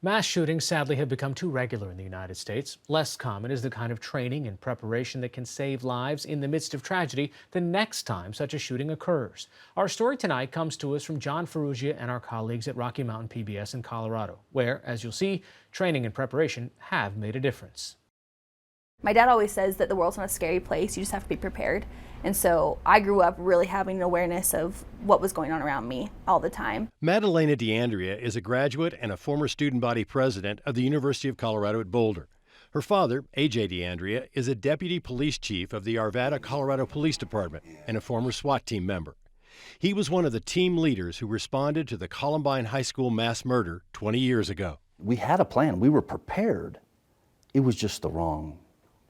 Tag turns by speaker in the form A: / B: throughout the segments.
A: Mass shootings sadly have become too regular in the United States. Less common is the kind of training and preparation that can save lives in the midst of tragedy the next time such a shooting occurs. Our story tonight comes to us from John Ferrugia and our colleagues at Rocky Mountain PBS in Colorado, where, as you'll see, training and preparation have made a difference.
B: My dad always says that the world's not a scary place, you just have to be prepared. And so I grew up really having an awareness of what was going on around me all the time.
C: Madalena DeAndrea is a graduate and a former student body president of the University of Colorado at Boulder. Her father, A.J. DeAndrea, is a deputy police chief of the Arvada, Colorado Police Department and a former SWAT team member. He was one of the team leaders who responded to the Columbine High School mass murder 20 years ago.
D: We had a plan. We were prepared. It was just the wrong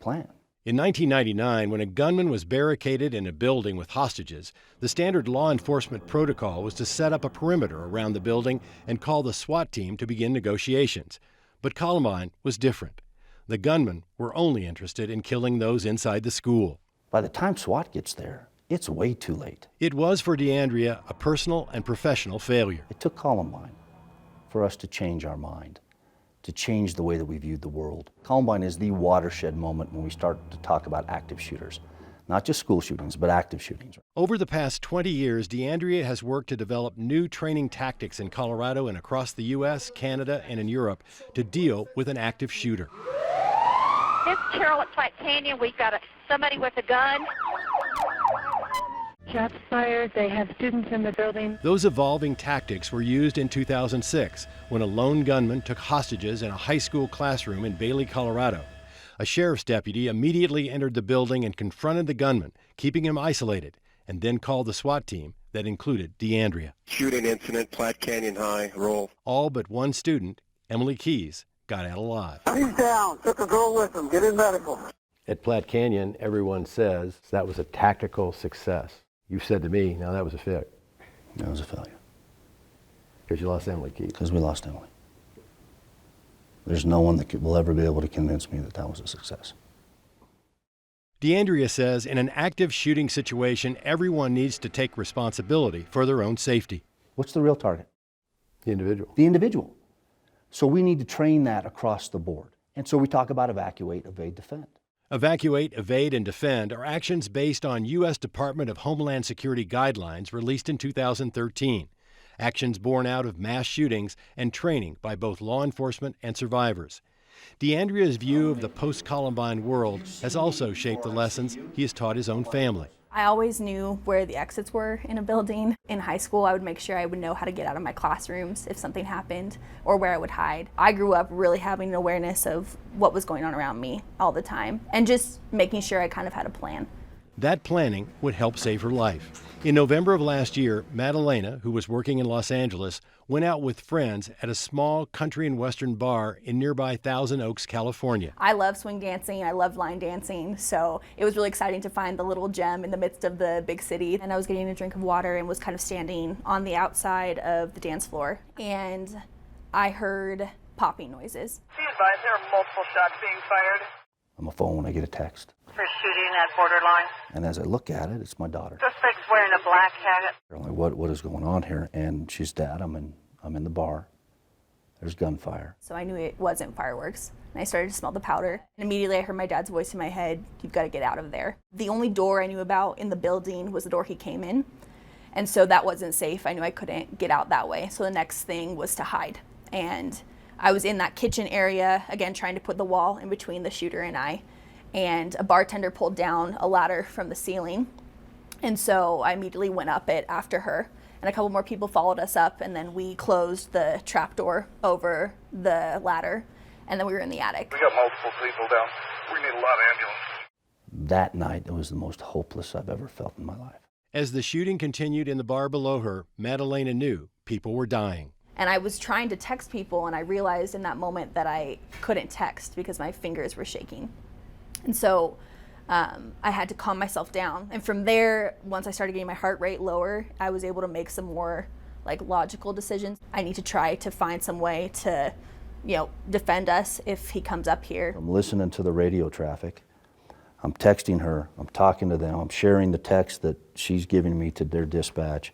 D: plan.
C: In 1999, when a gunman was barricaded in a building with hostages, the standard law enforcement protocol was to set up a perimeter around the building and call the SWAT team to begin negotiations. But Columbine was different. The gunmen were only interested in killing those inside the school.
D: By the time SWAT gets there, it's way too late.
C: It was for DeAndrea a personal and professional failure.
D: It took Columbine for us to change our mind, to change the way that we viewed the world. Columbine is the watershed moment when we start to talk about active shooters. Not just school shootings, but active shootings.
C: Over the past 20 years, DeAndrea has worked to develop new training tactics in Colorado and across the U.S., Canada, and in Europe to deal with an active shooter.
E: This is Carol at Platte Canyon. We've got somebody with a gun.
F: Shots fired. They have students in the building.
C: Those evolving tactics were used in 2006 when a lone gunman took hostages in a high school classroom in Bailey, Colorado. A sheriff's deputy immediately entered the building and confronted the gunman, keeping him isolated, and then called the SWAT team that included DeAndrea.
G: Shooting incident, Platte Canyon High, roll.
C: All but one student, Emily Keys, got out alive.
H: He's down. Took a girl with him. Get in medical.
I: At Platte Canyon, everyone says that was a tactical success. You said to me, now that was a failure.
D: That was a failure.
I: Because you lost Emily Keys.
D: Because we lost Emily. There's no one that will ever be able to convince me that that was a success.
C: DeAndrea says in an active shooting situation, everyone needs to take responsibility for their own safety.
D: What's the real target?
I: The individual.
D: The individual. So we need to train that across the board. And so we talk about evacuate, evade, defend.
C: Evacuate, evade, and defend are actions based on U.S. Department of Homeland Security guidelines released in 2013. Actions born out of mass shootings and training by both law enforcement and survivors. DeAndrea's view of the post-Columbine world has also shaped the lessons he has taught his own family.
B: I always knew where the exits were in a building. In high school, I would make sure I would know how to get out of my classrooms if something happened or where I would hide. I grew up really having an awareness of what was going on around me all the time and just making sure I kind of had a plan.
C: That planning would help save her life. In November of last year, Madalena, who was working in Los Angeles, went out with friends at a small country and western bar in nearby Thousand Oaks, California.
B: I love swing dancing, I love line dancing, so it was really exciting to find the little gem in the midst of the big city. And I was getting a drink of water and was kind of standing on the outside of the dance floor, and I heard popping noises.
J: Be advised, there are multiple shots being fired.
D: On my phone when I get a text.
J: For shooting at Borderline.
D: And as I look at it, it's my daughter.
J: Suspect's wearing a black hat.
D: I'm like, what is going on here? And she's, Dad, I'm in the bar. There's gunfire.
B: So I knew it wasn't fireworks. And I started to smell the powder. And immediately I heard my dad's voice in my head, you've got to get out of there. The only door I knew about in the building was the door he came in. And so that wasn't safe. I knew I couldn't get out that way. So the next thing was to hide. And I was in that kitchen area, again, trying to put the wall in between the shooter and I. And a bartender pulled down a ladder from the ceiling. And so I immediately went up it after her. And a couple more people followed us up, and then we closed the trapdoor over the ladder, and then we were in the attic.
K: We got multiple people down. We need a lot of ambulances.
D: That night, it was the most hopeless I've ever felt in my life.
C: As the shooting continued in the bar below her, Madalena knew people were dying.
B: And I was trying to text people, and I realized in that moment that I couldn't text because my fingers were shaking. And so I had to calm myself down. And from there, once I started getting my heart rate lower, I was able to make some more logical decisions. I need to try to find some way to, defend us if he comes up here.
D: I'm listening to the radio traffic. I'm texting her. I'm talking to them. I'm sharing the text that she's giving me to their dispatch.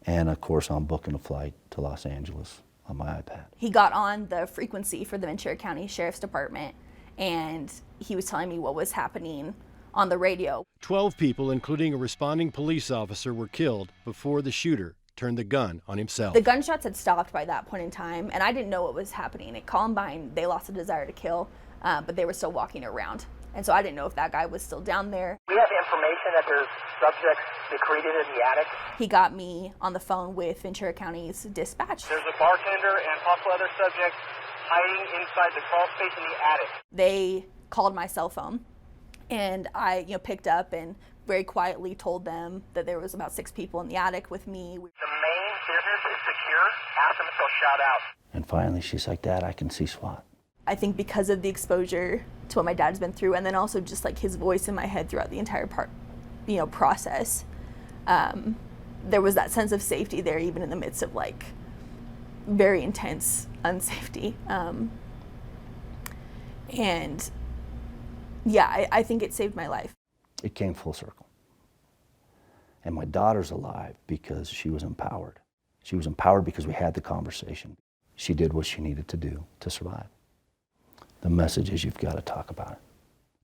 D: And of course, I'm booking a flight to Los Angeles on my iPad.
B: He got on the frequency for the Ventura County Sheriff's Department, and he was telling me what was happening on the radio.
C: 12 people, including a responding police officer, were killed before the shooter turned the gun on himself.
B: The gunshots had stopped by that point in time, and I didn't know what was happening. At Columbine, they lost a desire to kill, but they were still walking around. And so I didn't know if that guy was still down there.
J: We have information that there's subjects secreted in the attic.
B: He got me on the phone with Ventura County's dispatch.
J: There's a bartender and possible other subjects hiding inside the crawl space in the attic.
B: They called my cell phone, and I picked up and very quietly told them that there was about 6 people in the attic with me.
J: The main business is secure. Ask them if they'll shout out.
D: And finally, she's like, Dad, I can see SWAT.
B: I think because of the exposure to what my dad's been through, and then also just like his voice in my head throughout the entire process, there was that sense of safety there, even in the midst of like very intense unsafety. And yeah, I think it saved my life.
D: It came full circle. And my daughter's alive because she was empowered. She was empowered because we had the conversation. She did what she needed to do to survive. The message is you've got to talk about it.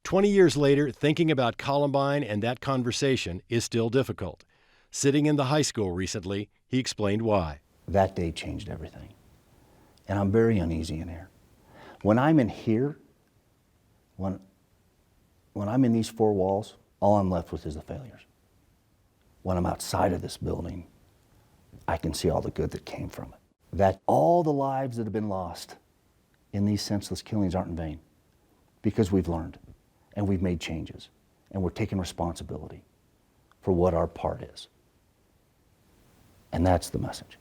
C: 20 years later, thinking about Columbine and that conversation is still difficult. Sitting in the high school recently, he explained why.
D: That day changed everything. And I'm very uneasy in here. When I'm in here, when I'm in these 4 walls, all I'm left with is the failures. When I'm outside of this building, I can see all the good that came from it. That all the lives that have been lost in these senseless killings aren't in vain, because we've learned and we've made changes and we're taking responsibility for what our part is. And that's the message.